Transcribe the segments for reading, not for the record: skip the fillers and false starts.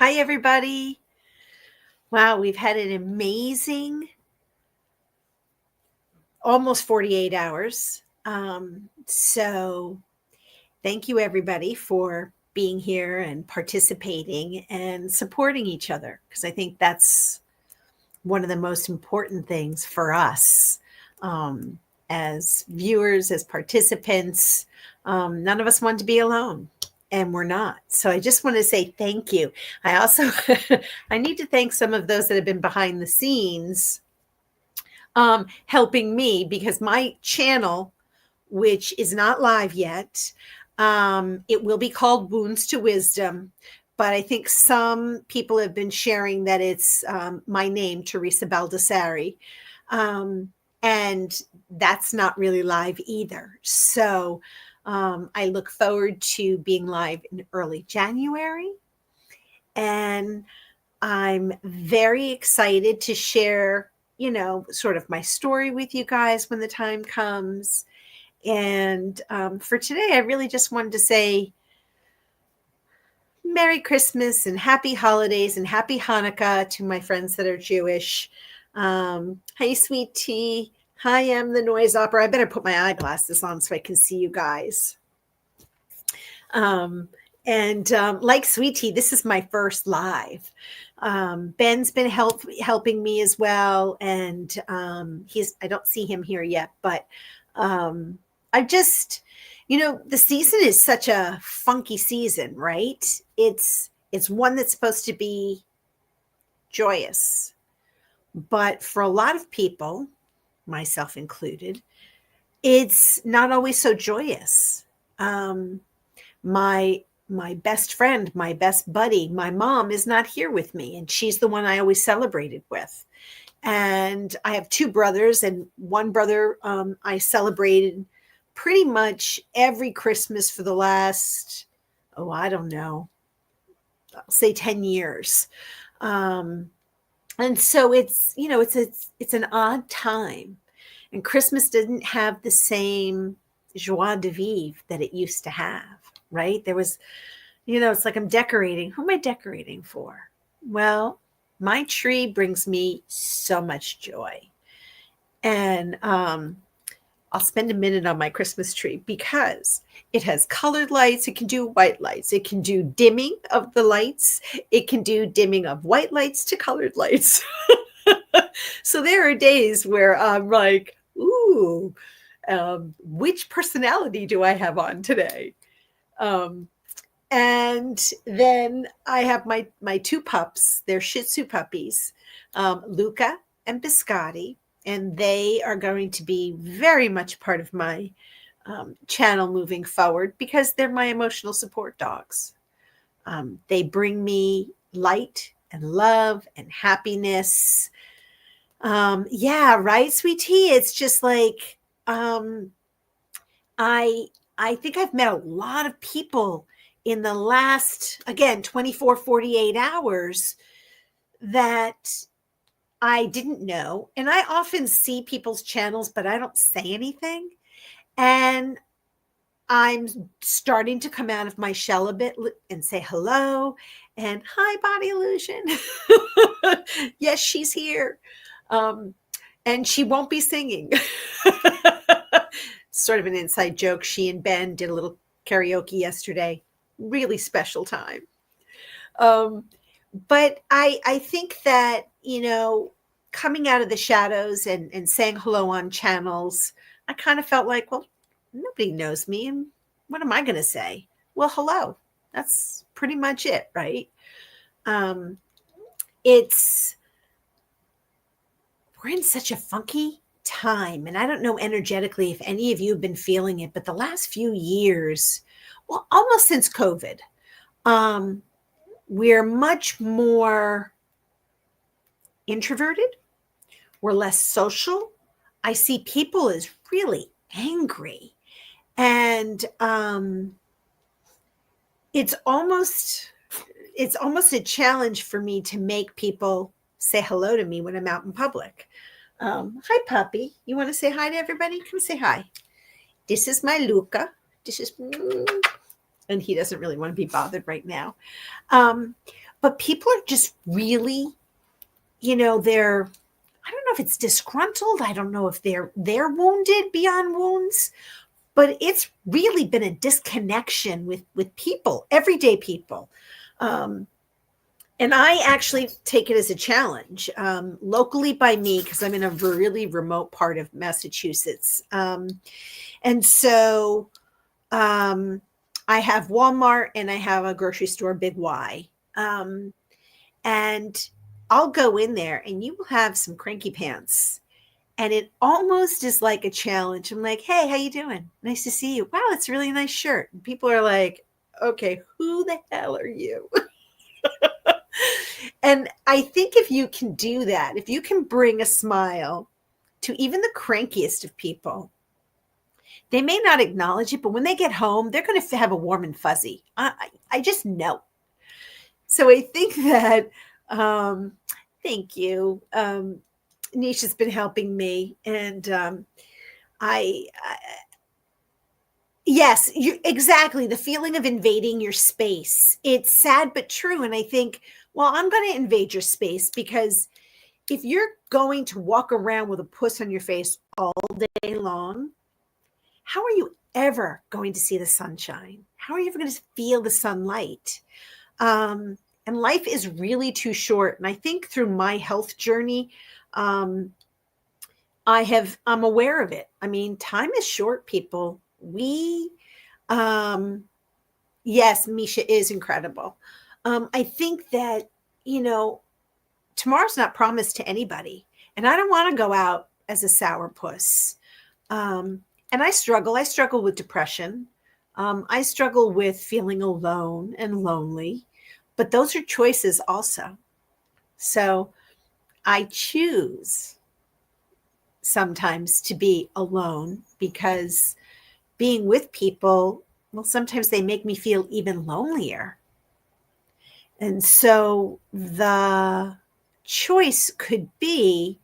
Hi, everybody. Wow, we've had an amazing almost 48 hours. So thank you, everybody, for being here and participating and supporting each other, because I think that's one of the most important things for us as viewers, as participants. None of us want to be alone. And we're not. So I just want to say thank you. I also I need to thank some of those that have been behind the scenes helping me, because my channel, which is not live yet, it will be called Wounds to Wisdom. But I think some people have been sharing that it's my name, Theresa Baldassarri. And that's not really live either. So I look forward to being live in early January. And I'm very excited to share, sort of my story with you guys when the time comes. And for today, I really just wanted to say Merry Christmas and Happy Holidays and Happy Hanukkah to my friends that are Jewish. Hi, sweet tea. Hi, I'm the noise opera. I better put my eyeglasses on so I can see you guys. And like Sweet Tea, this is my first live. Ben's been helping me as well. And I don't see him here yet, but I just, the season is such a funky season, right? It's one that's supposed to be joyous, but for a lot of people, myself included, it's not always so joyous. My best friend, my best buddy, my mom is not here with me, and she's the one I always celebrated with. And I have two brothers, and one brother I celebrated pretty much every Christmas for the last, I don't know, I'll say 10 years. And so it's an odd time, and Christmas didn't have the same joie de vivre that it used to have. Right? There was, it's like I'm decorating. Who am I decorating for? Well, my tree brings me so much joy. And I'll spend a minute on my Christmas tree because it has colored lights. It can do white lights. It can do dimming of the lights. It can do dimming of white lights to colored lights. So there are days where I'm like, ooh, which personality do I have on today? And then I have my two pups. They're Shih Tzu puppies, Luca and Biscotti, and they are going to be very much part of my channel moving forward because they're my emotional support dogs. They bring me light and love and happiness. Yeah, right, sweet tea. It's just like I think I've met a lot of people in the last, again, 24, 48 hours that I didn't know. And I often see people's channels, but I don't say anything. And I'm starting to come out of my shell a bit and say hello and hi, Body Illusion. Yes, she's here. And she won't be singing. Sort of an inside joke. She and Ben did a little karaoke yesterday. Really special time. But I think that, coming out of the shadows and saying hello on channels, I kind of felt like, well, nobody knows me. And what am I going to say? Well, hello. That's pretty much it, right? We're in such a funky time, and I don't know energetically if any of you have been feeling it, but the last few years, well, almost since COVID, we're much more introverted. We're less social. I see people as really angry, and it's almost a challenge for me to make people say hello to me when I'm out in public. Hi, puppy. You want to say hi to everybody? Come say hi. This is my Luca. This is, and he doesn't really want to be bothered right now. but people are just really, they're, I don't know if it's disgruntled. I don't know if they're wounded beyond wounds, but it's really been a disconnection with people, everyday people. And I actually take it as a challenge, locally by me, because I'm in a really remote part of Massachusetts. And so I have Walmart and I have a grocery store, Big Y. And I'll go in there and you will have some cranky pants. And it almost is like a challenge. I'm like, hey, how you doing? Nice to see you. Wow, it's a really nice shirt. And people are like, okay, who the hell are you? And I think if you can do that, if you can bring a smile to even the crankiest of people, they may not acknowledge it, but when they get home, they're going to have a warm and fuzzy. I just know. So I think that, thank you. Nisha's been helping me. And I yes, exactly. The feeling of invading your space. It's sad, but true. And I think, well, I'm going to invade your space because if you're going to walk around with a puss on your face all day long, how are you ever going to see the sunshine? How are you ever going to feel the sunlight? And life is really too short. And I think through my health journey, I'm aware of it. I mean, time is short, people. Yes, Misha is incredible. I think that, tomorrow's not promised to anybody. And I don't want to go out as a sourpuss. And I struggle. I struggle with depression. I struggle with feeling alone and lonely. But those are choices also. So I choose sometimes to be alone because being with people, well, sometimes they make me feel even lonelier. And so the choice could be,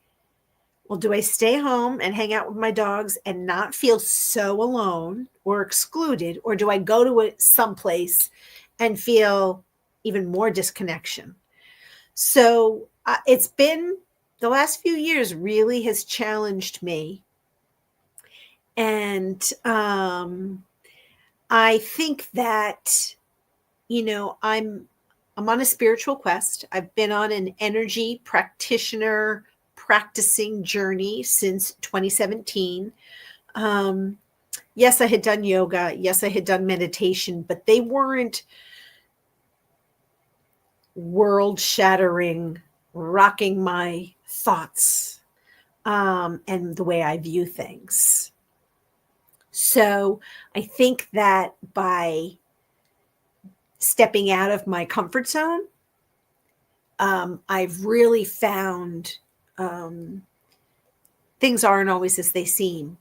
well, do I stay home and hang out with my dogs and not feel so alone or excluded? Or do I go to someplace and feel even more disconnection? So it's been the last few years really has challenged me. And I think that, I'm on a spiritual quest. I've been on an energy practitioner practicing journey since 2017. Yes, I had done yoga. Yes, I had done meditation, but they weren't world shattering, rocking my thoughts and the way I view things. So I think that by stepping out of my comfort zone, I've really found things aren't always as they seem.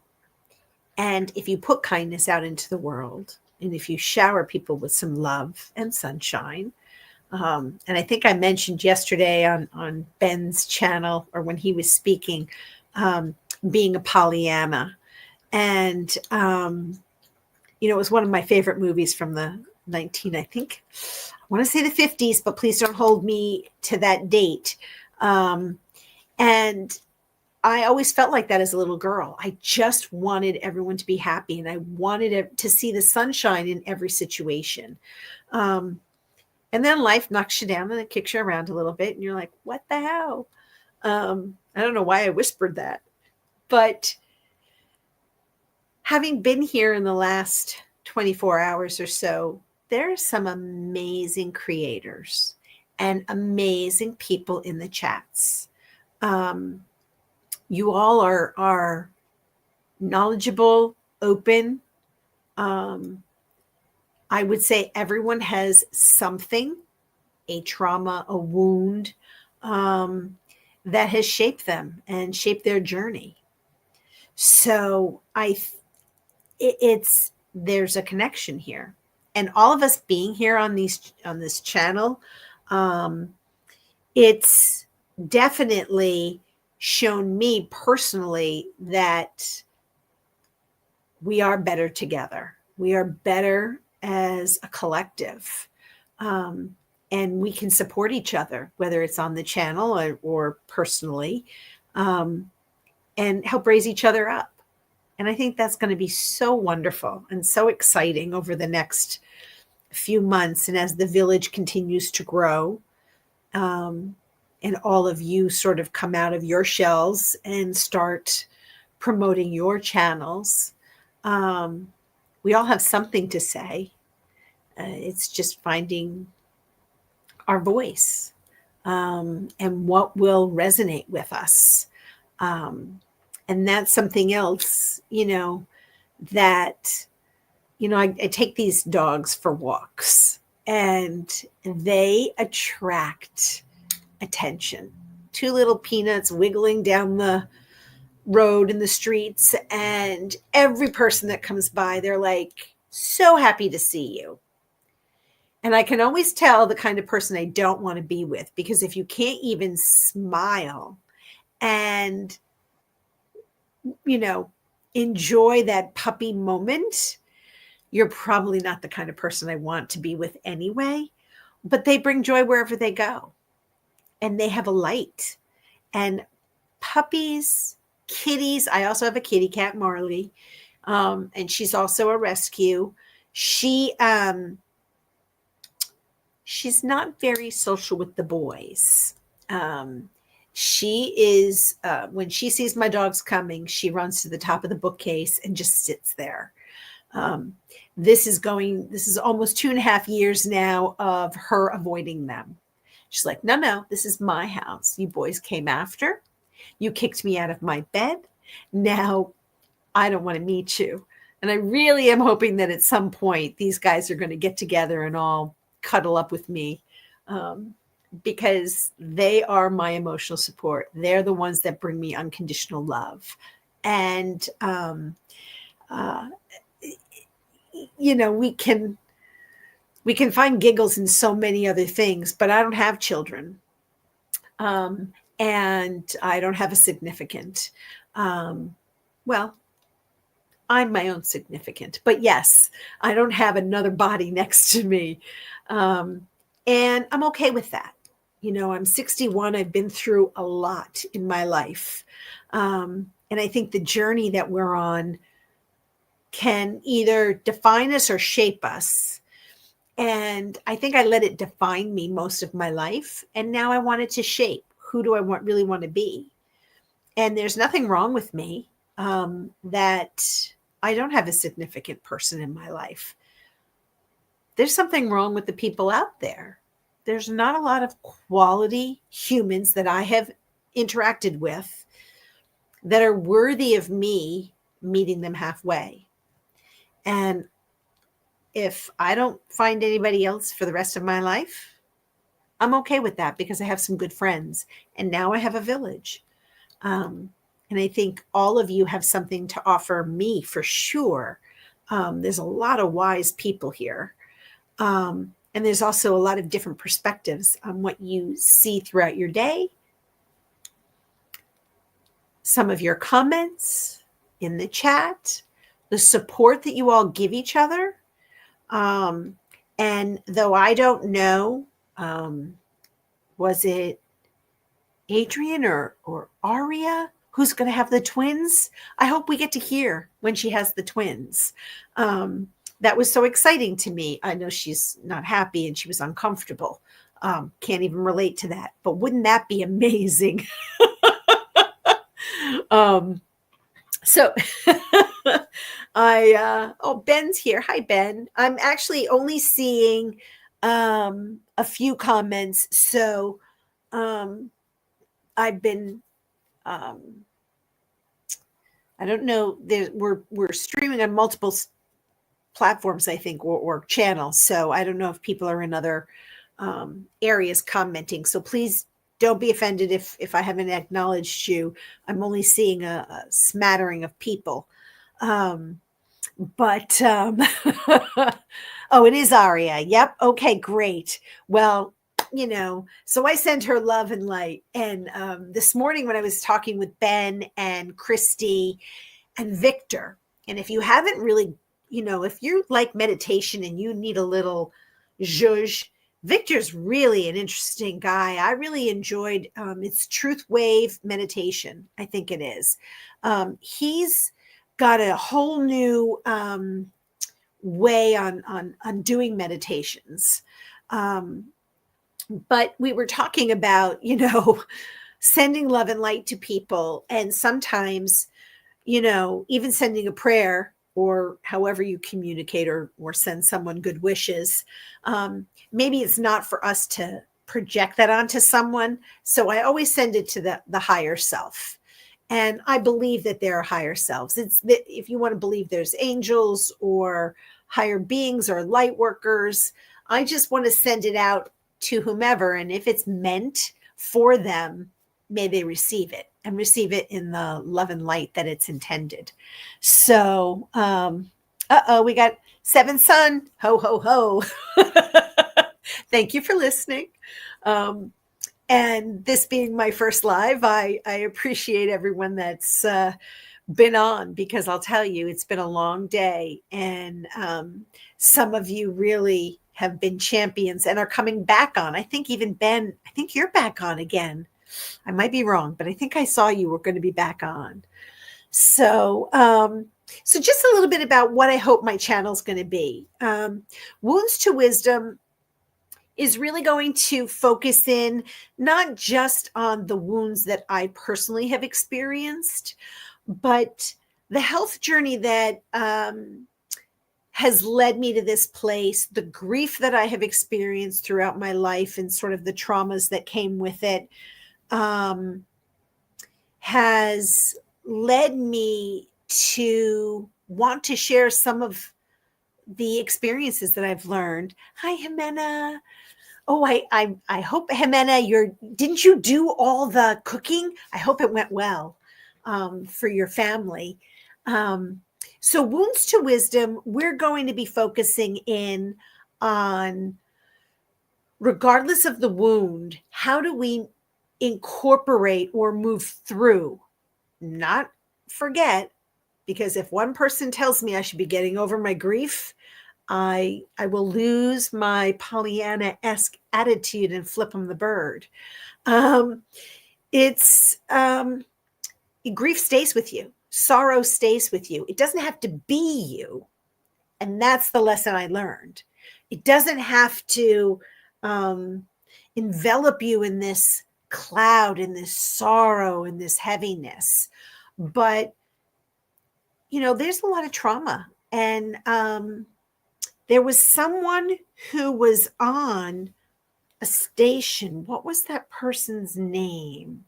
And if you put kindness out into the world, and if you shower people with some love and sunshine, and I think I mentioned yesterday on Ben's channel or when he was speaking, being a Pollyanna. And, it was one of my favorite movies from the I want to say the 50s, but please don't hold me to that date. And I always felt like that as a little girl. I just wanted everyone to be happy and I wanted to see the sunshine in every situation. And then life knocks you down and it kicks you around a little bit and you're like, what the hell? I don't know why I whispered that, but having been here in the last 24 hours or so, there are some amazing creators and amazing people in the chats. You all are knowledgeable, open. I would say everyone has something, a trauma, a wound that has shaped them and shaped their journey. So there's a connection here, and all of us being here on this channel, it's definitely shown me personally that we are better together. We are better as a collective. and we can support each other, whether it's on the channel or personally, um, and help raise each other up. And I think that's going to be so wonderful and so exciting over the next few months. And as the village continues to grow, um, and all of you sort of come out of your shells and start promoting your channels, we all have something to say. It's just finding our voice, and what will resonate with us. Um, and that's something else, that, I take these dogs for walks and they attract attention. Two little peanuts wiggling down the road in the streets, and every person that comes by, they're like, so happy to see you. And I can always tell the kind of person I don't want to be with, because if you can't even smile and, enjoy that puppy moment, you're probably not the kind of person I want to be with anyway. But they bring joy wherever they go, and they have a light. And puppies, kitties, I also have a kitty cat, Marley, and she's also a rescue. She's not very social with the boys. She is, when she sees my dogs coming, she runs to the top of the bookcase and just sits there. This is almost 2.5 years now of her avoiding them. She's like, no, this is my house. You boys came after. You kicked me out of my bed. Now I don't want to meet you. And I really am hoping that at some point these guys are going to get together and all cuddle up with me, because they are my emotional support. They're the ones that bring me unconditional love. And, we can find giggles in so many other things, but I don't have children. And I don't have a significant. Well, I'm my own significant, but yes, I don't have another body next to me. And I'm okay with that. I'm 61. I've been through a lot in my life. And I think the journey that we're on can either define us or shape us. And I think I let it define me most of my life. And now I want it to shape. Who do I really want to be? And there's nothing wrong with me, that I don't have a significant person in my life. There's something wrong with the people out there. There's not a lot of quality humans that I have interacted with that are worthy of me meeting them halfway. And if I don't find anybody else for the rest of my life, I'm okay with that, because I have some good friends, and now I have a village. And I think all of you have something to offer me for sure. There's a lot of wise people here. And there's also a lot of different perspectives on what you see throughout your day. Some of your comments in the chat, the support that you all give each other. And though I don't know, was it Adrian or Aria who's going to have the twins? I hope we get to hear when she has the twins. That was so exciting to me. I know she's not happy and she was uncomfortable. Can't even relate to that, but wouldn't that be amazing? So Ben's here. Hi, Ben. I'm actually only seeing a few comments. So I've been, I don't know, we're streaming on multiple platforms, I think, or channels. So I don't know if people are in other areas commenting. So please don't be offended if I haven't acknowledged you. I'm only seeing a smattering of people. Oh, it is Aria. Yep. Okay, great. Well, so I send her love and light. And this morning when I was talking with Ben and Christy and Victor, and if you haven't really, if you like meditation and you need a little zhuzh, Victor's really an interesting guy. I really enjoyed it's Truth Wave Meditation, I think it is. He's got a whole new way on doing meditations. Um, but we were talking about, sending love and light to people, and sometimes, even sending a prayer or however you communicate or send someone good wishes. Maybe it's not for us to project that onto someone. So I always send it to the higher self. And I believe that there are higher selves. It's that if you want to believe there's angels or higher beings or light workers, I just want to send it out to whomever. And if it's meant for them, may they receive it and receive it in the love and light that it's intended. So, we got Seven Sun. Ho, ho, ho. Thank you for listening. And this being my first live, I appreciate everyone that's been on, because I'll tell you, it's been a long day. And some of you really have been champions and are coming back on. I think even Ben, I think you're back on again. I might be wrong, but I think I saw you were going to be back on. So, so just a little bit about what I hope my channel is going to be. Wounds to Wisdom is really going to focus in not just on the wounds that I personally have experienced, but the health journey that has led me to this place, the grief that I have experienced throughout my life and sort of the traumas that came with it, has led me to want to share some of the experiences that I've learned. Hi, Jimena. Oh, I hope, Jimena, didn't you do all the cooking? I hope it went well for your family. So Wounds to Wisdom, we're going to be focusing in on, regardless of the wound, how do we incorporate or move through, not forget, because if one person tells me I should be getting over my grief, I will lose my Pollyanna-esque attitude and flip them the bird. Grief stays with you. Sorrow stays with you. It doesn't have to be you. And that's the lesson I learned. It doesn't have to envelop you in this cloud, in this sorrow, in this heaviness. But, there's a lot of trauma. And there was someone who was on a station. What was that person's name?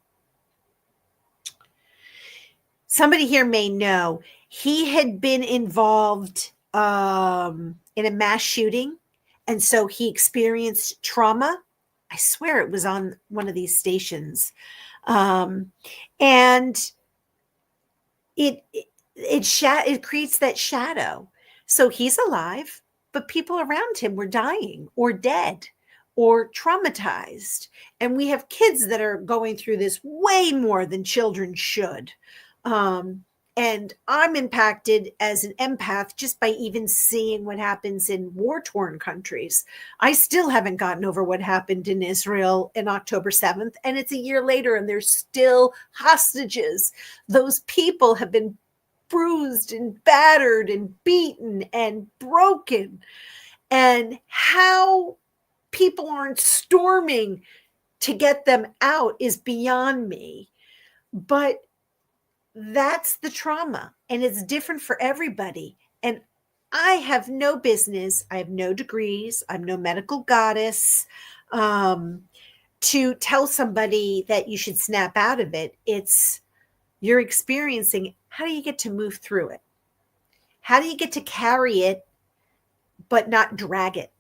Somebody here may know. He had been involved in a mass shooting, and so he experienced trauma. I swear it was on one of these stations. And it creates that shadow. So he's alive, but people around him were dying or dead or traumatized. And we have kids that are going through this way more than children should. And I'm impacted as an empath just by even seeing what happens in war-torn countries. I still haven't gotten over what happened in Israel in October 7th, and it's a year later, and there's still hostages. Those people have been bruised and battered and beaten and broken. And how people aren't storming to get them out is beyond me. But that's the trauma, and it's different for everybody. And I have no business, I have no degrees, I'm no medical goddess to tell somebody that you should snap out of it. It's you're experiencing. How do you get to move through it? How do you get to carry it but not drag it?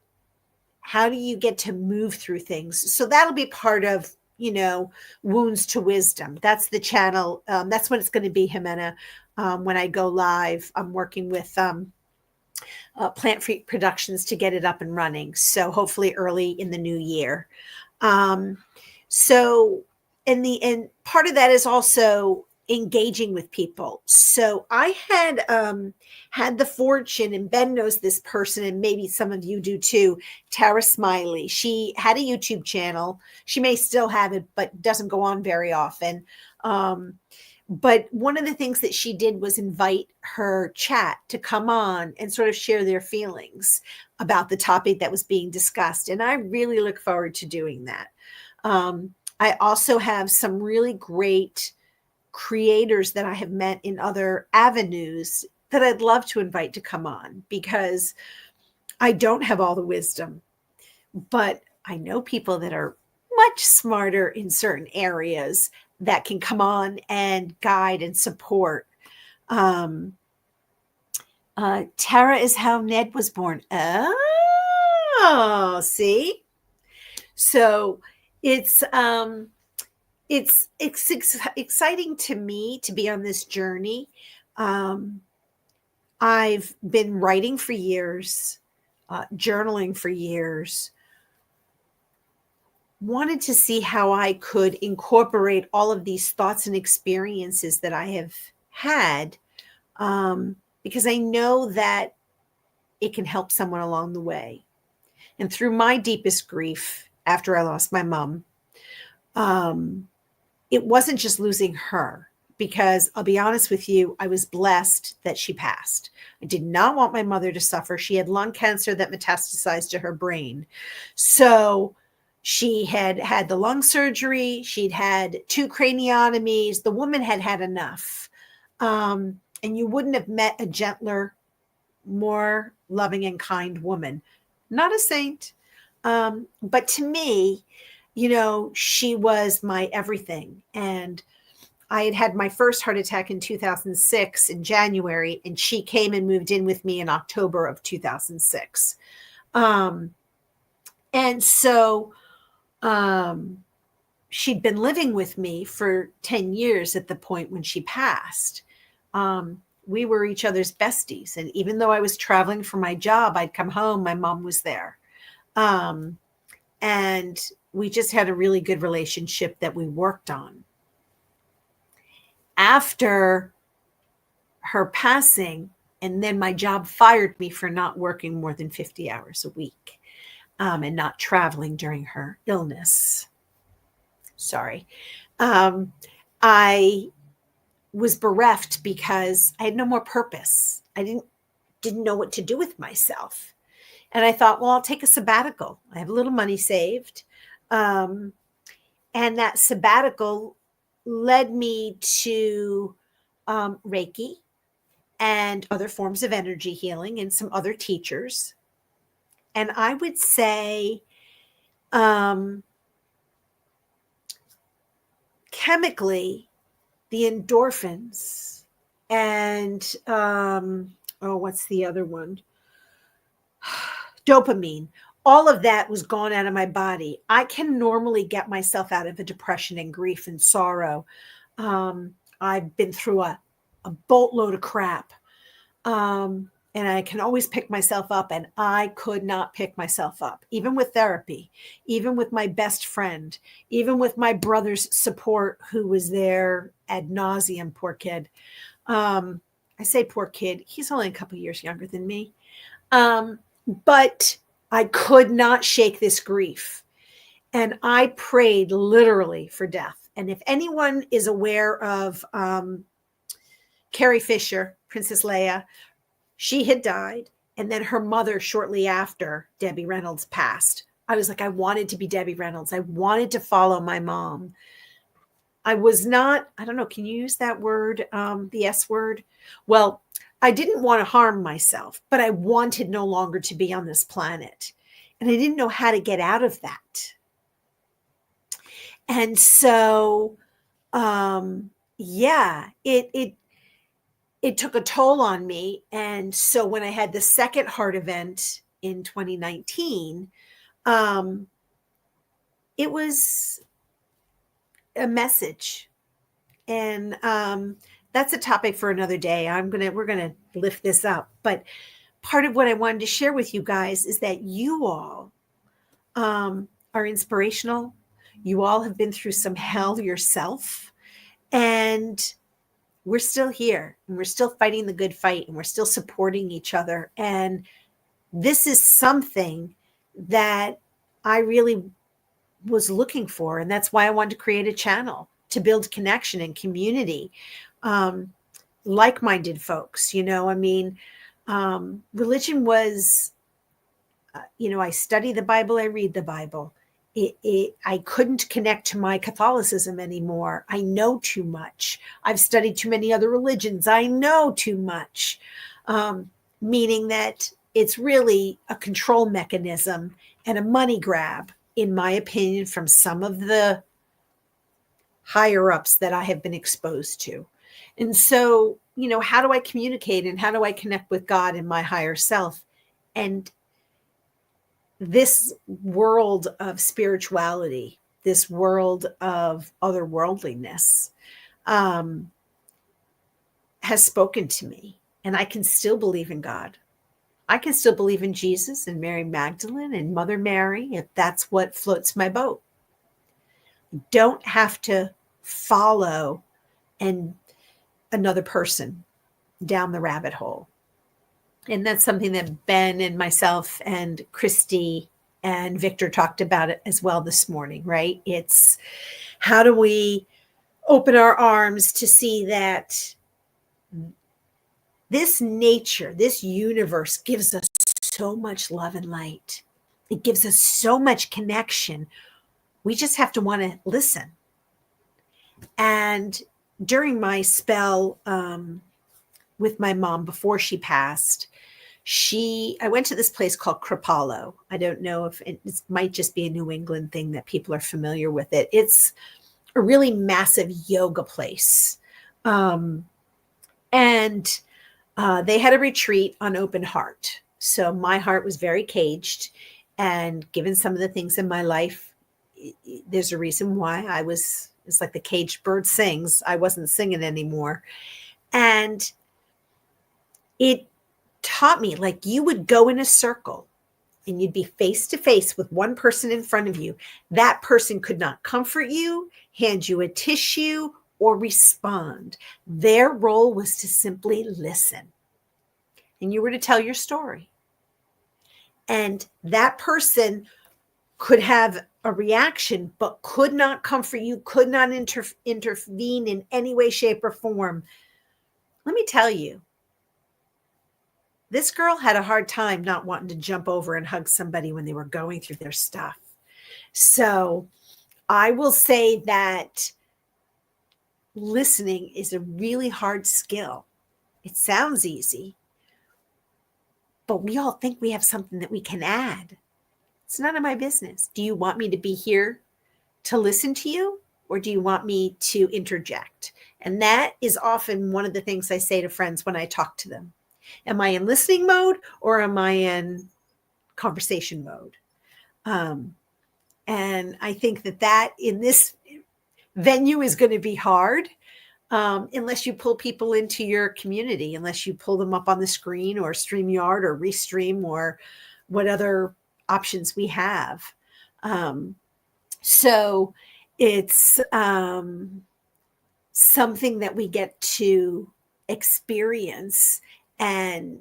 How do you get to move through things? So that'll be part of Wounds to Wisdom. That's the channel. That's what it's going to be, Jimena. When I go live, I'm working with Plant Freak Productions to get it up and running. So hopefully early in the new year. So, and part of that is also engaging with people. So I had the fortune, and Ben knows this person, and maybe some of you do too, Tara Smiley. She had a YouTube channel. She may still have it, but doesn't go on very often. But one of the things that she did was invite her chat to come on and sort of share their feelings about the topic that was being discussed. And I really look forward to doing that. I also have some really great creators that I have met in other avenues that I'd love to invite to come on, because I don't have all the wisdom, but I know people that are much smarter in certain areas that can come on and guide and support. Tara is how Ned was born. Oh, see? So it's exciting to me to be on this journey. I've been writing for years, journaling for years, wanted to see how I could incorporate all of these thoughts and experiences that I have had, because I know that it can help someone along the way. And through my deepest grief after I lost my mom, it wasn't just losing her, because I'll be honest with you, I was blessed that she passed. I did not want my mother to suffer. She had lung cancer that metastasized to her brain. So she had had the lung surgery. She'd had 2 craniotomies. The woman had had enough. And you wouldn't have met a gentler, more loving and kind woman. Not a saint. But to me, she was my everything. And I had had my first heart attack in 2006 in January, and she came and moved in with me in October of 2006. And so she'd been living with me for 10 years at the point when she passed. We were each other's besties. And even though I was traveling for my job, I'd come home, my mom was there. And we just had a really good relationship that we worked on. After her passing, and then my job fired me for not working more than 50 hours a week, and not traveling during her illness. Sorry. I was bereft because I had no more purpose. I didn't know what to do with myself. And I thought, well, I'll take a sabbatical. I have a little money saved. And that sabbatical led me to Reiki and other forms of energy healing and some other teachers. And I would say chemically, the endorphins and what's the other one? Dopamine. All of that was gone out of my body. I can normally get myself out of a depression and grief and sorrow. I've been through a boatload of crap. And I can always pick myself up, and I could not pick myself up, even with therapy, even with my best friend, even with my brother's support, who was there ad nauseum. Poor kid. I say poor kid. He's only a couple years younger than me. But I could not shake this grief. And I prayed literally for death. And if anyone is aware of Carrie Fisher, Princess Leia, she had died. And then her mother, shortly after, Debbie Reynolds, passed. I was like, I wanted to be Debbie Reynolds. I wanted to follow my mom. I was not, I don't know, can you use that word, the S word? Well, I didn't want to harm myself, but I wanted no longer to be on this planet. And I didn't know how to get out of that. And so, it took a toll on me. And so when I had the second heart event in 2019, it was a message. And that's a topic for another day. We're gonna lift this up. But part of what I wanted to share with you guys is that you all are inspirational. You all have been through some hell yourself. And we're still here and we're still fighting the good fight and we're still supporting each other. And this is something that I really was looking for. And that's why I wanted to create a channel to build connection and community. Like-minded folks, religion was, I study the Bible, I read the Bible. I couldn't connect to my Catholicism anymore. I know too much. I've studied too many other religions. I know too much, meaning that it's really a control mechanism and a money grab, in my opinion, from some of the higher ups that I have been exposed to. And so, how do I communicate and how do I connect with God and my higher self? And this world of spirituality, this world of otherworldliness, has spoken to me. And I can still believe in God. I can still believe in Jesus and Mary Magdalene and Mother Mary, if that's what floats my boat. Don't have to follow another person down the rabbit hole. And that's something that Ben and myself and Christy and Victor talked about it as well this morning, right? It's how do we open our arms to see that this nature, this universe gives us so much love and light. It gives us so much connection. We just have to want to listen. And during my spell with my mom before she passed, I went to this place called Kripalu. I don't know if it might just be a New England thing that people are familiar with it. It's a really massive yoga place. And they had a retreat on open heart. So my heart was very caged. And given some of the things in my life, there's a reason why it's like the caged bird sings. I wasn't singing anymore. And it taught me, like, you would go in a circle and you'd be face to face with one person in front of you. That person could not comfort you, hand you a tissue, or respond. Their role was to simply listen. And you were to tell your story. And that person could have a reaction, but could not comfort you, could not intervene in any way, shape, or form. Let me tell you, this girl had a hard time not wanting to jump over and hug somebody when they were going through their stuff. So I will say that listening is a really hard skill. It sounds easy, but we all think we have something that we can add. It's none of my business. Do you want me to be here to listen to you, or do you want me to interject? And that is often one of the things I say to friends when I talk to them. Am I in listening mode or am I in conversation mode? And I think that in this venue is going to be hard unless you pull people into your community, unless you pull them up on the screen or StreamYard or Restream or what other options we have. So it's something that we get to experience. And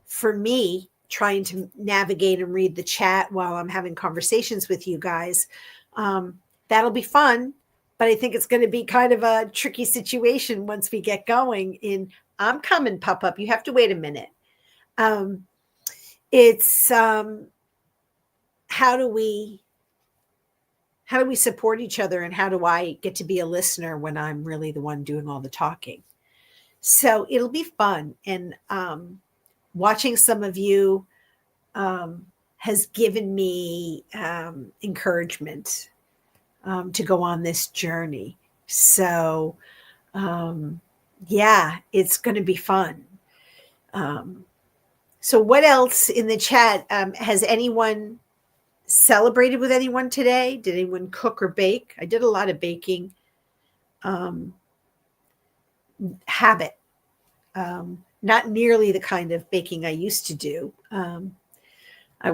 for me, trying to navigate and read the chat while I'm having conversations with you guys, that'll be fun. But I think it's going to be kind of a tricky situation once we get going. I'm coming, Pop-Up. You have to wait a minute. It's how do we support each other, and how do I get to be a listener when I'm really the one doing all the talking? So it'll be fun. And watching some of you has given me encouragement to go on this journey. So yeah, it's going to be fun. So what else in the chat? Has anyone celebrated with anyone today? Did anyone cook or bake? I did a lot of baking. Habit. Not nearly the kind of baking I used to do.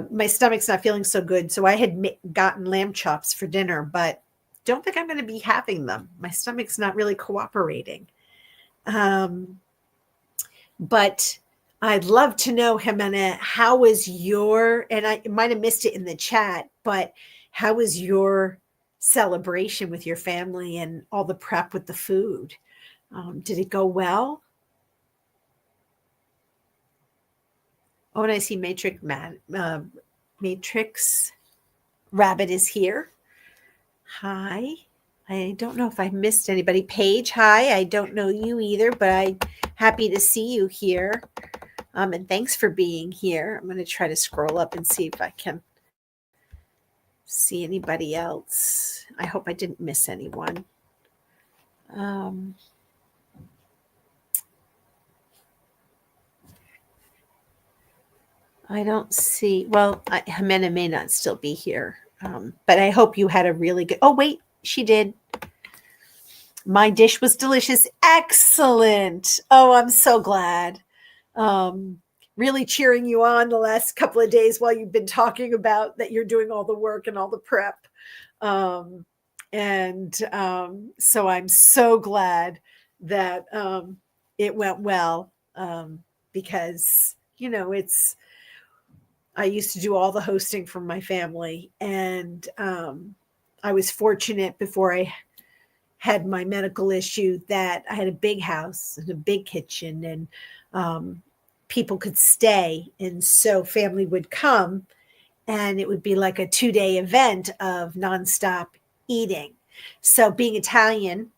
My stomach's not feeling so good, so I had gotten lamb chops for dinner, but don't think I'm going to be having them. My stomach's not really cooperating. Um, but I'd love to know, Jimena, how was your, and I might have missed it in the chat, but how was your celebration with your family and all the prep with the food? Did it go well? Oh, and I see Matrix Rabbit is here. Hi. I don't know if I missed anybody. Paige, hi. I don't know you either, but I'm happy to see you here. And thanks for being here. I'm going to try to scroll up and see if I can see anybody else. I hope I didn't miss anyone. I don't see, well, Jimena may not still be here, but I hope you had a really good, oh, wait, she did. My dish was delicious. Excellent. Oh, I'm so glad. Really cheering you on the last couple of days while you've been talking about that you're doing all the work and all the prep. So I'm so glad that it went well, because, I used to do all the hosting for my family, and I was fortunate before I had my medical issue that I had a big house and a big kitchen, and people could stay. And so family would come, and it would be like a 2-day event of nonstop eating. So being Italian,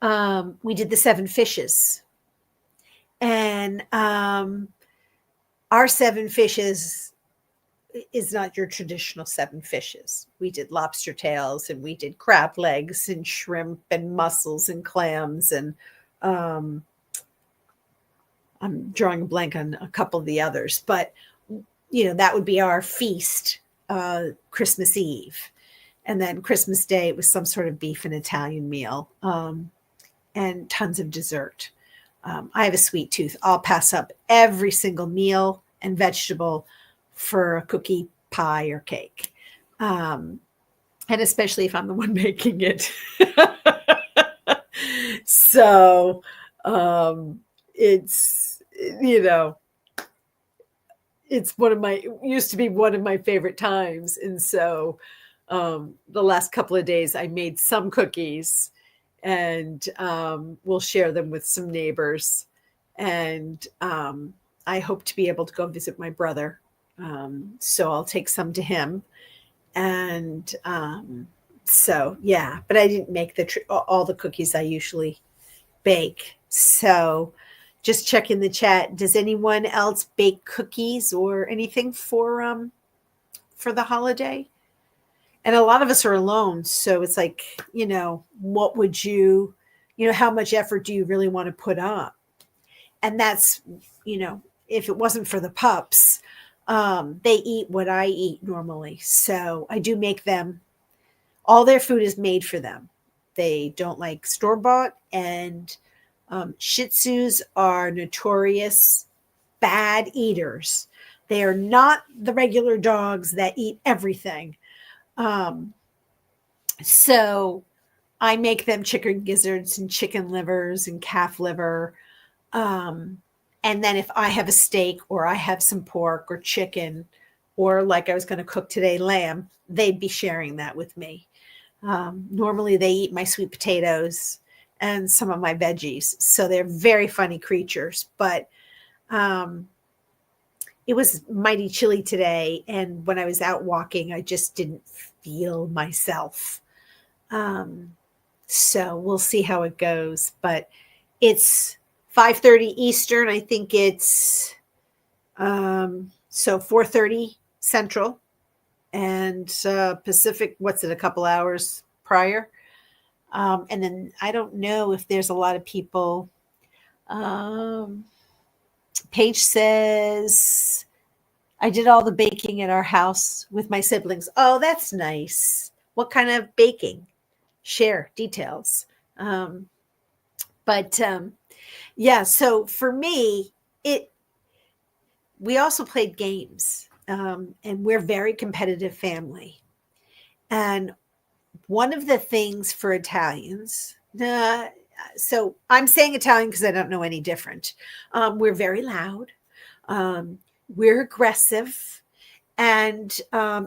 we did the 7 fishes. And our 7 fishes is not your traditional 7 fishes. We did lobster tails, and we did crab legs and shrimp and mussels and clams. And I'm drawing a blank on a couple of the others, but that would be our feast, Christmas Eve. And then Christmas Day, it was some sort of beef and Italian meal, and tons of dessert. I have a sweet tooth. I'll pass up every single meal and vegetable for a cookie, pie, or cake. And especially if I'm the one making it. So it's, used to be one of my favorite times. And so the last couple of days I made some cookies, and we'll share them with some neighbors. And I hope to be able to go visit my brother. So I'll take some to him. And so, yeah, but I didn't make all the cookies I usually bake. So just check in the chat. Does anyone else bake cookies or anything for the holiday? And a lot of us are alone. So it's like, what would how much effort do you really want to put up? And that's, if it wasn't for the pups, they eat what I eat normally. So I do make them, all their food is made for them. They don't like store-bought, and Shih Tzus are notorious bad eaters. They are not the regular dogs that eat everything. So I make them chicken gizzards and chicken livers and calf liver. And then if I have a steak, or I have some pork or chicken, or like I was going to cook today, lamb, they'd be sharing that with me. Normally they eat my sweet potatoes and some of my veggies. So they're very funny creatures, but it was mighty chilly today. And when I was out walking, I just didn't feel myself. So we'll see how it goes, but it's 5:30 Eastern. I think it's so 4:30 Central, and Pacific. What's it? A couple hours prior. And then I don't know if there's a lot of people. Paige says, I did all the baking at our house with my siblings. Oh, that's nice. What kind of baking? Share details. Yeah, so for me, we also played games, and we're a very competitive family. And one of the things for Italians, So I'm saying Italian because I don't know any different. We're very loud. Um, we're aggressive. And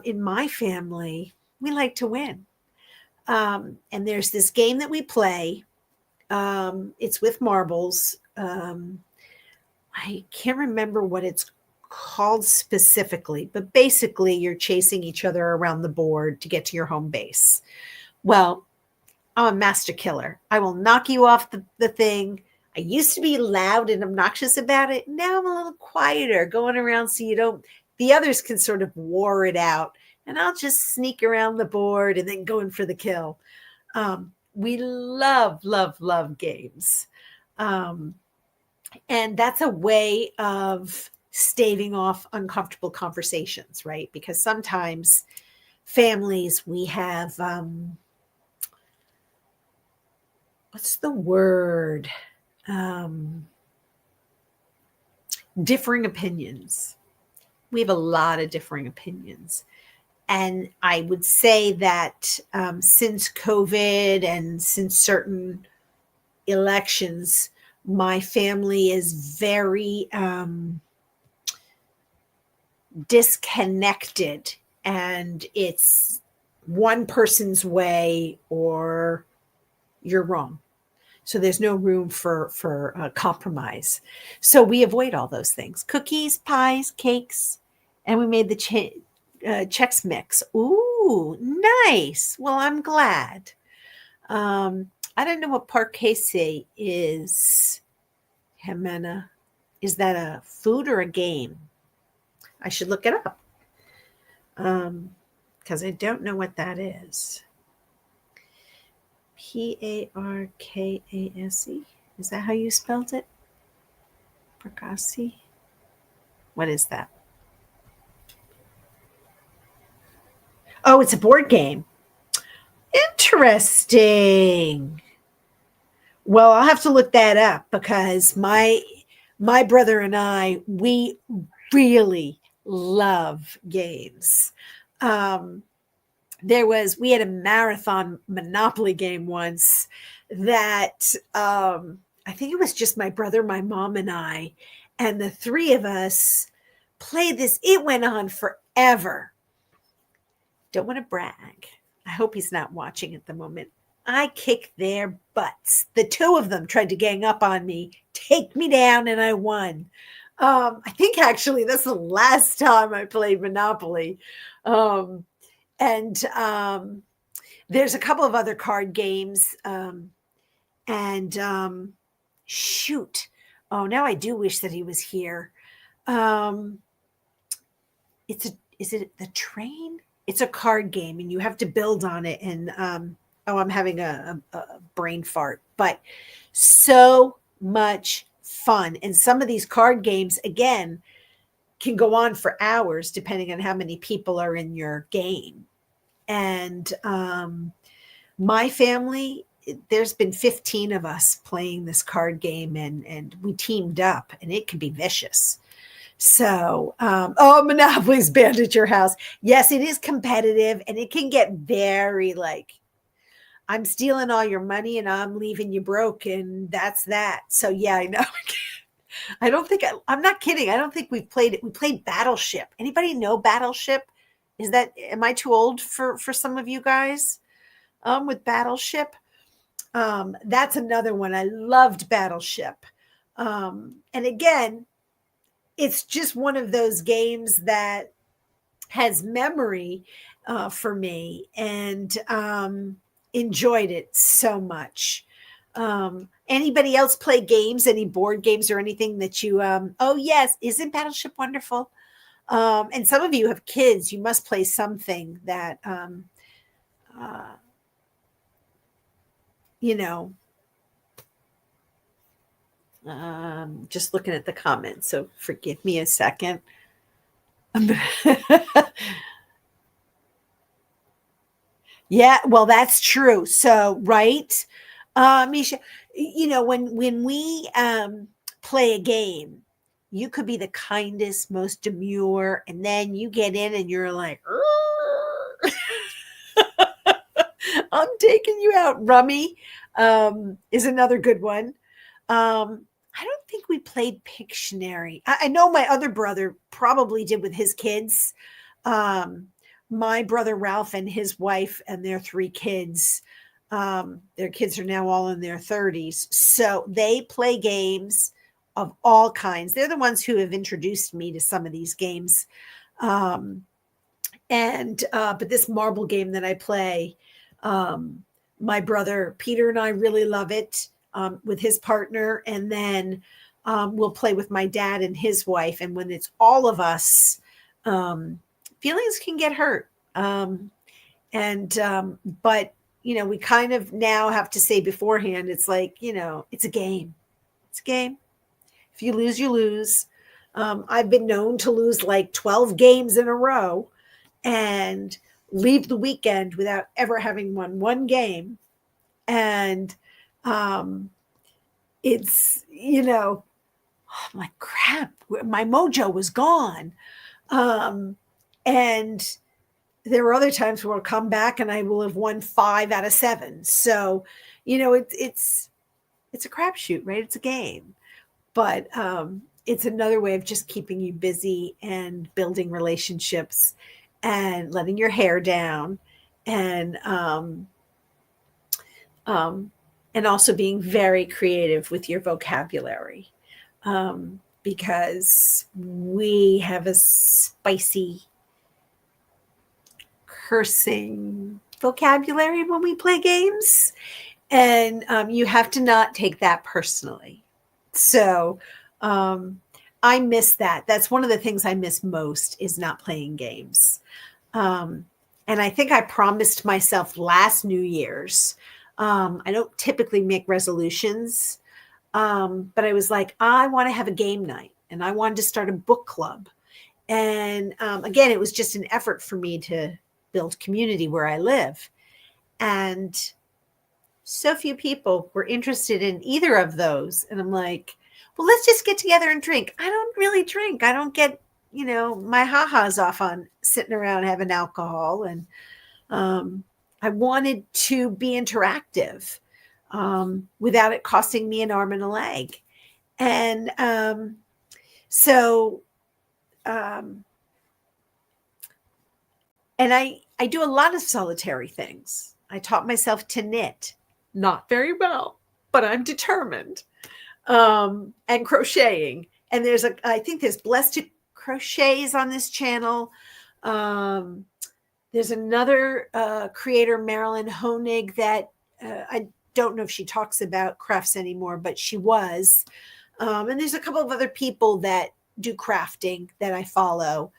in my family, we like to win. And there's this game that we play. It's with marbles. I can't remember what it's called specifically, but basically, you're chasing each other around the board to get to your home base. Well, I'm a master killer. I will knock you off the thing. I used to be loud and obnoxious about it. Now I'm a little quieter, going around so the others can sort of war it out. And I'll just sneak around the board and then go in for the kill. We love, love, love games. And that's a way of staving off uncomfortable conversations, right? Because sometimes families, we have, what's the word? Differing opinions. We have a lot of differing opinions. And I would say that since COVID and since certain elections, my family is very disconnected, and it's one person's way or you're wrong. So there's no room for compromise. So we avoid all those things: cookies, pies, cakes, and we made the Chex Mix. Ooh, nice. Well, I'm glad. I don't know what parquese is, Jimena. Is that a food or a game? I should look it up because I don't know what that is. Parkase. Is that how you spelled it? Parkase? What is that? Oh, it's a board game. Interesting. Well, I'll have to look that up because my brother and I, we really love games. We had a marathon Monopoly game once that I think it was just my brother, my mom, and I, and the three of us played this. It went on forever. Don't want to brag. I hope he's not watching at the moment. I kicked their butts. The two of them tried to gang up on me, take me down, and I won. I think actually that's the last time I played Monopoly. And there's a couple of other card games. Shoot. Oh, now I do wish that he was here. Is it the train? It's a card game and you have to build on it. And I'm having a brain fart, but so much fun. And some of these card games, again, can go on for hours depending on how many people are in your game. And my family, there's been 15 of us playing this card game, and we teamed up, and it can be vicious. So, Monopoly's banned at your house. Yes, it is competitive, and it can get very like, I'm stealing all your money and I'm leaving you broke, and that's that. So yeah, I know. I don't think I'm not kidding. I don't think we've played it. We played Battleship. Anybody know Battleship? Am I too old for some of you guys? With Battleship. That's another one. I loved Battleship. And again, it's just one of those games that has memory for me, and enjoyed it so much. Anybody else play games, any board games or anything that you, oh yes, isn't Battleship wonderful? And some of you have kids, you must play something that, just looking at the comments. So forgive me a second. Yeah, well, that's true. So, right. Misha, when we play a game, you could be the kindest, most demure, and then you get in and you're like, I'm taking you out, Rummy. is another good one. I don't think we played Pictionary. I know my other brother probably did with his kids. Um, my brother Ralph and his wife and their 3 kids, their kids are now all in their 30s. So they play games of all kinds. They're the ones who have introduced me to some of these games. Um, but this marble game that I play, my brother Peter and I really love it, with his partner, and then we'll play with my dad and his wife. And when it's all of us, feelings can get hurt. But we kind of now have to say beforehand, it's like, it's a game. It's a game. If you lose, you lose. I've been known to lose like 12 games in a row and leave the weekend without ever having won one game. And it's, I'm like, crap, my mojo was gone. And there were other times where I'll come back and I will have won 5 out of 7. So, it's a crapshoot, right? It's a game. But it's another way of just keeping you busy and building relationships and letting your hair down, and also being very creative with your vocabulary, because we have a spicy cursing vocabulary when we play games, and you have to not take that personally. So I miss that. That's one of the things I miss most, is not playing games. And I think I promised myself last New Year's. I don't typically make resolutions, but I was like, I want to have a game night, and I wanted to start a book club. And again, it was just an effort for me to build community where I live. And so few people were interested in either of those. And I'm like, well, let's just get together and drink. I don't really drink. I don't get, my ha-has off on sitting around having alcohol. And I wanted to be interactive, without it costing me an arm and a leg. And and I do a lot of solitary things. I taught myself to knit, not very well, but I'm determined. And crocheting. And I think there's Blessed to Crochets on this channel. There's another creator, Marilyn Honig, that I don't know if she talks about crafts anymore, but she was. And there's a couple of other people that do crafting that I follow.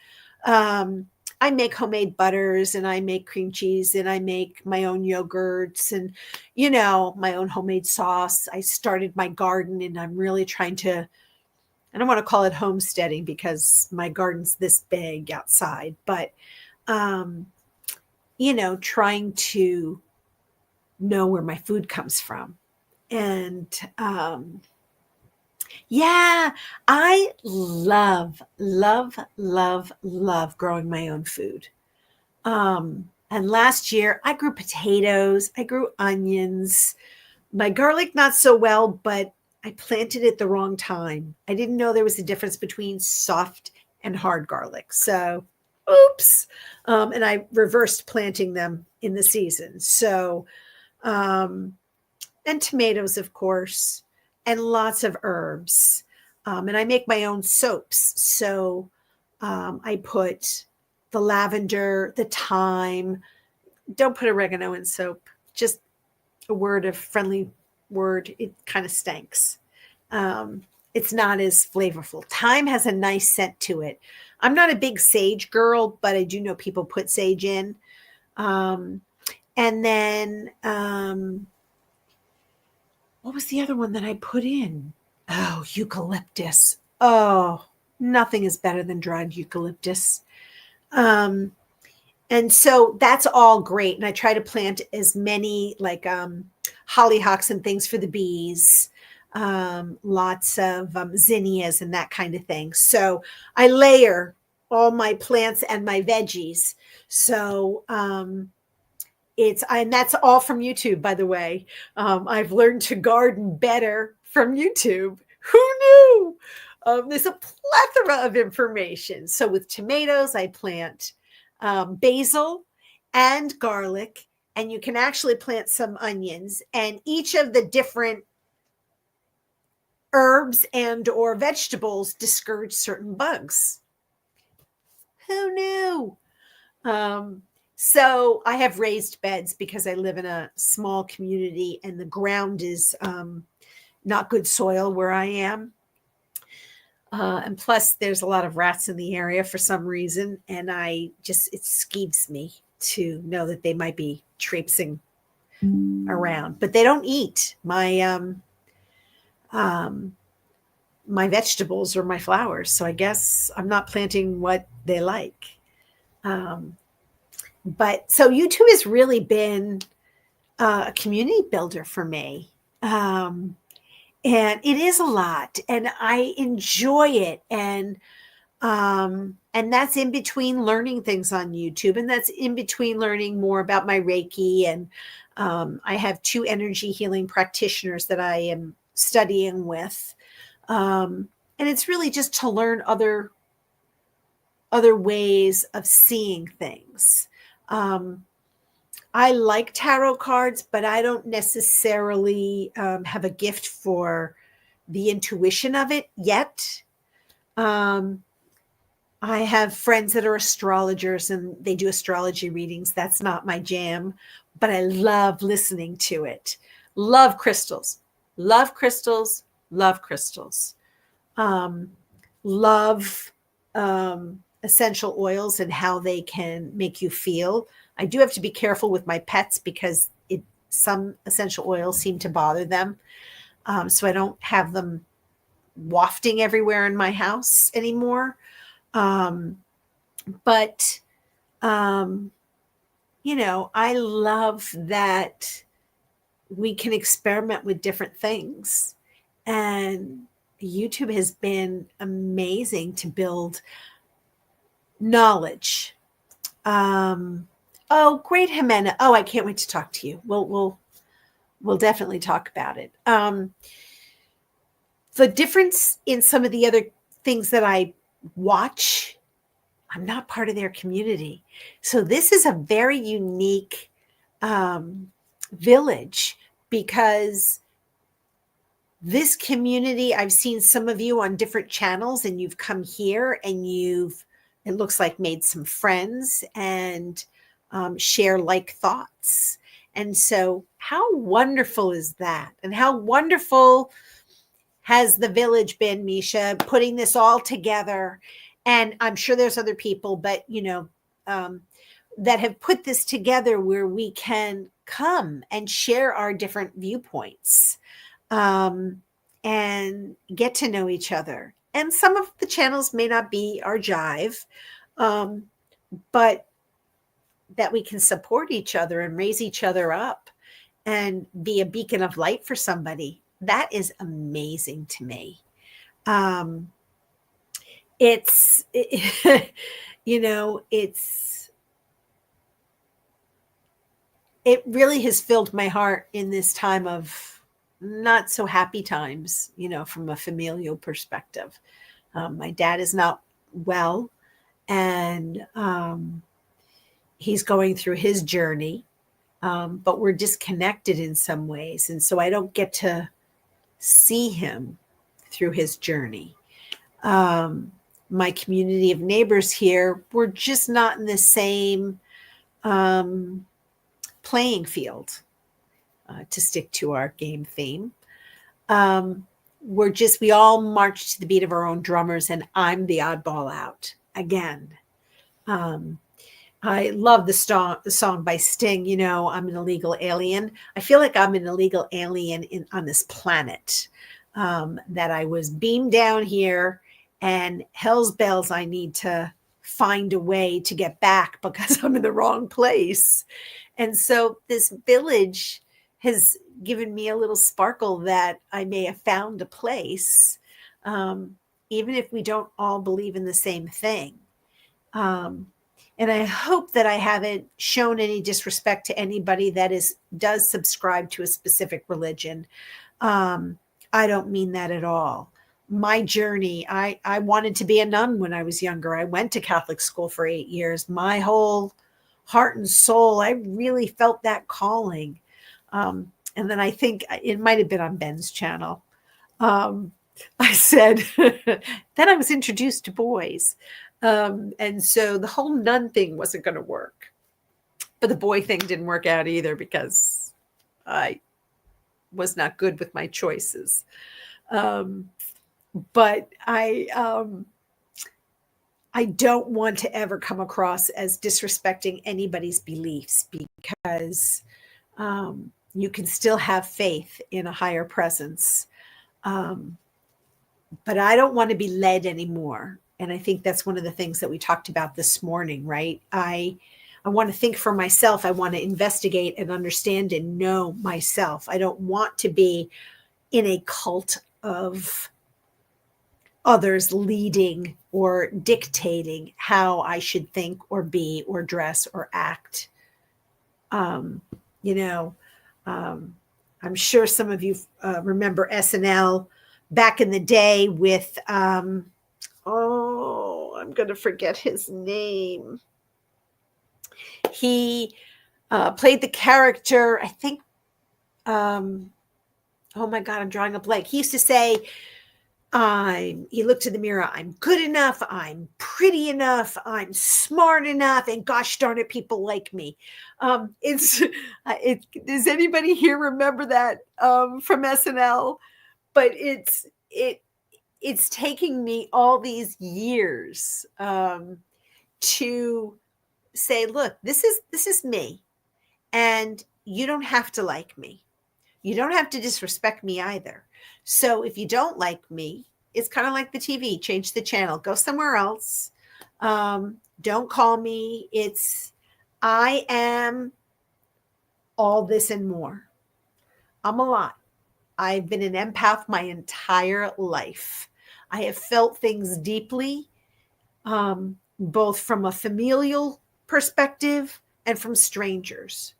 I make homemade butters, and I make cream cheese, and I make my own yogurts, and, my own homemade sauce. I started my garden, and I'm really trying to, I don't want to call it homesteading because my garden's this big outside, but, trying to know where my food comes from. And, yeah, I love, love, love, love growing my own food. And last year I grew potatoes, I grew onions, my garlic, not so well, but I planted it the wrong time. I didn't know there was a difference between soft and hard garlic. So, oops. And I reversed planting them in the season. So, and tomatoes, of course, and lots of herbs. And I make my own soaps. So I put the lavender, the thyme. Don't put oregano in soap. Just a friendly word. It kind of stinks. It's not as flavorful. Thyme has a nice scent to it. I'm not a big sage girl, but I do know people put sage in. And then what was the other one that I put in? Oh, eucalyptus. Oh, nothing is better than dried eucalyptus. And so that's all great. And I try to plant as many like hollyhocks and things for the bees, lots of zinnias and that kind of thing. So I layer all my plants and my veggies. So and that's all from YouTube, by the way. I've learned to garden better from YouTube. Who knew? There's a plethora of information. So with tomatoes, I plant basil and garlic, and you can actually plant some onions, and each of the different herbs and or vegetables discourage certain bugs. Who knew? So I have raised beds because I live in a small community and the ground is not good soil where I am. And plus there's a lot of rats in the area for some reason. And it skeeves me to know that they might be traipsing around, but they don't eat my vegetables or my flowers. So I guess I'm not planting what they like. But so YouTube has really been a community builder for me. And it is a lot and I enjoy it. And that's in between learning things on YouTube. And that's in between learning more about my Reiki. And I have 2 energy healing practitioners that I am studying with. And it's really just to learn other ways of seeing things. I like tarot cards, but I don't necessarily have a gift for the intuition of it yet. I have friends that are astrologers and they do astrology readings. That's not my jam, but I love listening to it. Love crystals, love crystals, love crystals. Love essential oils and how they can make you feel. I do have to be careful with my pets because some essential oils seem to bother them. So I don't have them wafting everywhere in my house anymore. But I love that we can experiment with different things. And YouTube has been amazing to build knowledge. Oh, great, Jimena. Oh, I can't wait to talk to you. We'll definitely talk about it. The difference in some of the other things that I watch, I'm not part of their community. So this is a very unique village because this community, I've seen some of you on different channels and you've come here and it looks like made some friends and share like thoughts. And so how wonderful is that? And how wonderful has the village been, Misha, putting this all together? And I'm sure there's other people, but that have put this together where we can come and share our different viewpoints and get to know each other. And some of the channels may not be our jive, but that we can support each other and raise each other up and be a beacon of light for somebody. That is amazing to me. It really has filled my heart in this time of not so happy times, from a familial perspective. My dad is not well and he's going through his journey, but we're disconnected in some ways. And so I don't get to see him through his journey. My community of neighbors here, we're just not in the same playing field, to stick to our game theme. We all march to the beat of our own drummers, and I'm the oddball out again. I love the song by Sting, I'm an illegal alien. I feel like I'm an illegal alien on this planet, that I was beamed down here and hell's bells, I need to find a way to get back because I'm in the wrong place. And so this village has given me a little sparkle that I may have found a place, even if we don't all believe in the same thing. And And I hope that I haven't shown any disrespect to anybody that does subscribe to a specific religion. Um, I don't mean that at all. My journey, I wanted to be a nun when I was younger. I went to Catholic school for 8 years. My whole heart and soul, I really felt that calling. And then I think it might have been on Ben's channel. I said, then I was introduced to boys. And so the whole nun thing wasn't going to work. But the boy thing didn't work out either because I was not good with my choices. But I don't want to ever come across as disrespecting anybody's beliefs, because you can still have faith in a higher presence. But I don't want to be led anymore. And I think that's one of the things that we talked about this morning, right? I want to think for myself. I want to investigate and understand and know myself. I don't want to be in a cult of others leading or dictating how I should think or be or dress or act. You know, I'm sure some of you remember SNL back in the day with, I'm going to forget his name. He played the character, I think, oh my God, I'm drawing a blank. He used to say, he looked in the mirror, I'm good enough, I'm pretty enough, I'm smart enough, and gosh darn it, people like me. Does anybody here remember that from SNL? But it's taking me all these years to say, look, this is me, and you don't have to like me. You don't have to disrespect me either. So if you don't like me, it's kind of like the TV, change the channel, go somewhere else. Don't call me. I am all this and more. I'm a lot. I've been an empath my entire life. I have felt things deeply, both from a familial perspective and from strangers.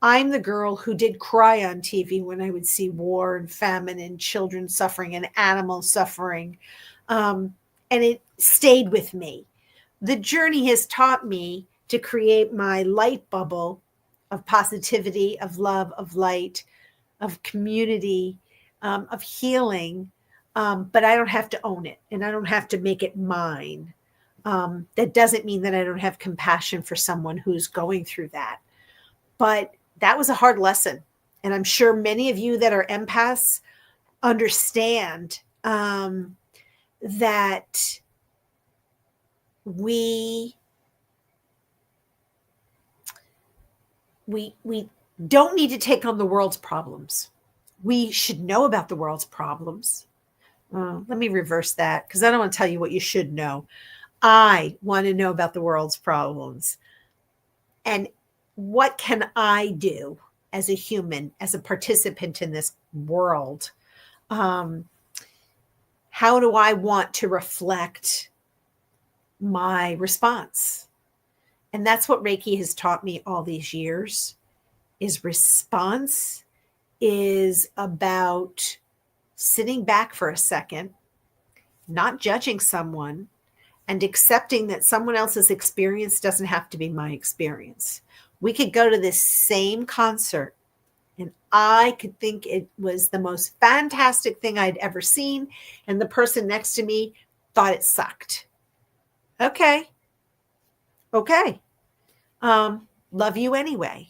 I'm the girl who did cry on TV when I would see war and famine and children suffering and animals suffering. And it stayed with me. The journey has taught me to create my light bubble of positivity, of love, of light, of community, of healing. But I don't have to own it, and I don't have to make it mine. That doesn't mean that I don't have compassion for someone who's going through that. But that was a hard lesson. And I'm sure many of you that are empaths understand that we don't need to take on the world's problems. We should know about the world's problems. Let me reverse that, because I don't want to tell you what you should know. I want to know about the world's problems. And what can I do as a human, as a participant in this world? How do I want to reflect my response? And that's what Reiki has taught me all these years, is response is about sitting back for a second, not judging someone, and accepting that someone else's experience doesn't have to be my experience. We could go to this same concert, and I could think it was the most fantastic thing I'd ever seen, and the person next to me thought it sucked. Okay. Love you anyway.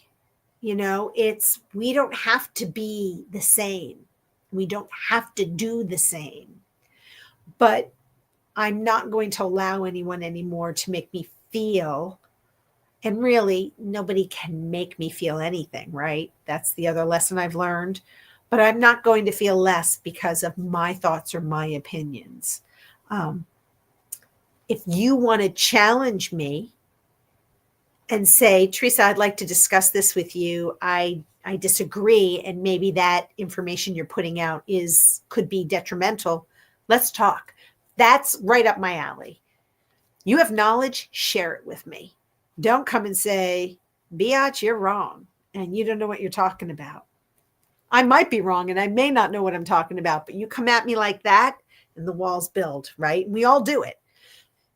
We don't have to be the same. We don't have to do the same. But I'm not going to allow anyone anymore to make me feel, and really nobody can make me feel anything, right? That's the other lesson I've learned. But I'm not going to feel less because of my thoughts or my opinions. If you want to challenge me and say, Theresa, I'd like to discuss this with you, I disagree, and maybe that information you're putting out could be detrimental, let's talk. That's right up my alley. You have knowledge, share it with me. Don't come and say, Biatch, you're wrong and you don't know what you're talking about. I might be wrong and I may not know what I'm talking about, but you come at me like that and the walls build, right? And we all do it.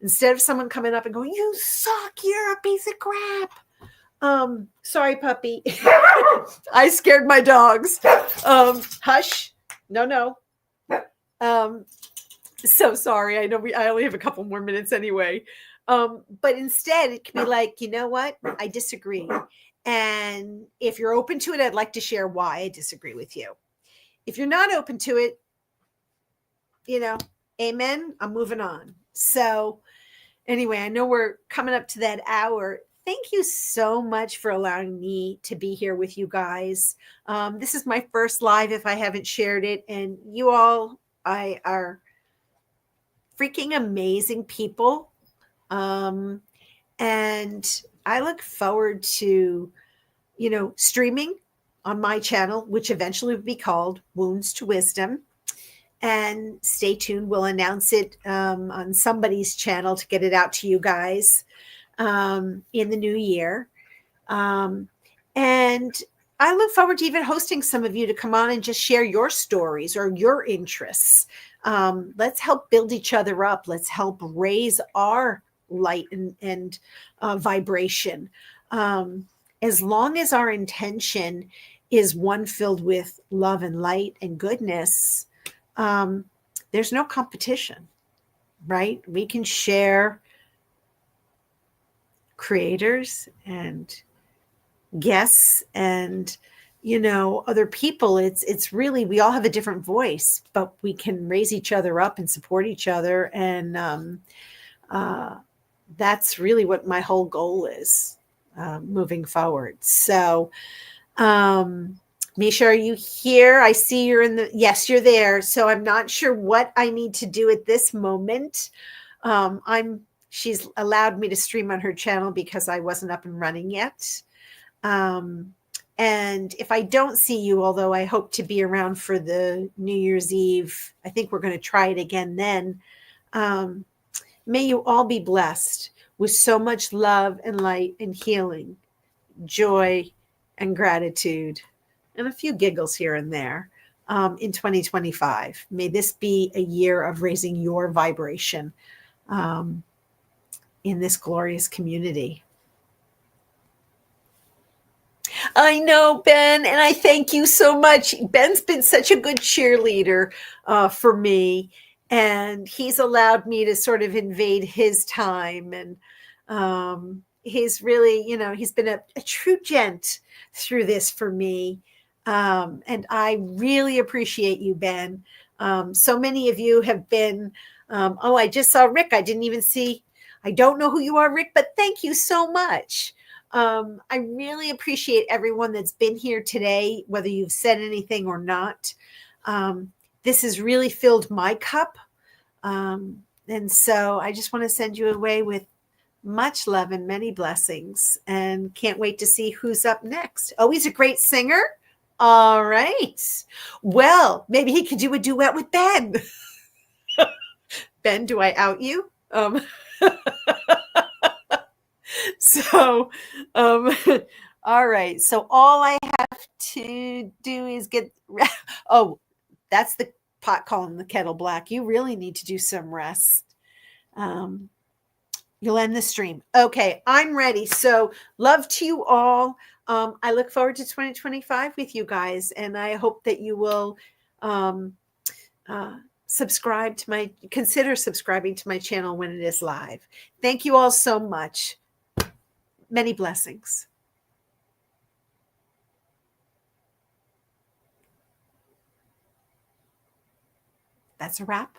Instead of someone coming up and going, you suck, you're a piece of crap. Sorry, puppy. I scared my dogs. Hush. No. So sorry. I know I only have a couple more minutes anyway. But instead it can be like, you know what? I disagree. And if you're open to it, I'd like to share why I disagree with you. If you're not open to it, amen. I'm moving on. So anyway, I know we're coming up to that hour. Thank you so much for allowing me to be here with you guys. This is my first live if I haven't shared it. And you all are freaking amazing people. And I look forward to, streaming on my channel, which eventually will be called Wounds to Wisdom. And stay tuned. We'll announce it on somebody's channel to get it out to you guys in the new year. And I look forward to even hosting some of you to come on and just share your stories or your interests. Let's help build each other up. Let's help raise our light and vibration. As long as our intention is one filled with love and light and goodness, there's no competition, right? We can share creators and guests and other people. It's really, we all have a different voice, but we can raise each other up and support each other. And that's really what my whole goal is moving forward. So Misha, are you here? I see you're yes, you're there. So I'm not sure what I need to do at this moment. She's allowed me to stream on her channel because I wasn't up and running yet. And if I don't see you, although I hope to be around for the New Year's Eve, I think we're going to try it again then. May you all be blessed with so much love and light and healing, joy and gratitude, and a few giggles here and there in 2025. May this be a year of raising your vibration in this glorious community. I know, Ben, and I thank you so much. Ben's been such a good cheerleader for me, and he's allowed me to sort of invade his time. And he's really, he's been a true gent through this for me. And I really appreciate you, Ben. So many of you have been, I just saw Rick. I didn't even see, I don't know who you are, Rick, but thank you so much. I really appreciate everyone that's been here today, whether you've said anything or not. This has really filled my cup. And so I just want to send you away with much love and many blessings, and can't wait to see who's up next. Oh, he's a great singer. All right. Well, maybe he could do a duet with Ben. Ben, do I out you? So, all right. So all I have to do is get, oh, that's the pot calling the kettle black. You really need to do some rest. You'll end the stream. Okay, I'm ready. So love to you all. I look forward to 2025 with you guys, and I hope that you will consider subscribing to my channel when it is live. Thank you all so much. Many blessings. That's a wrap.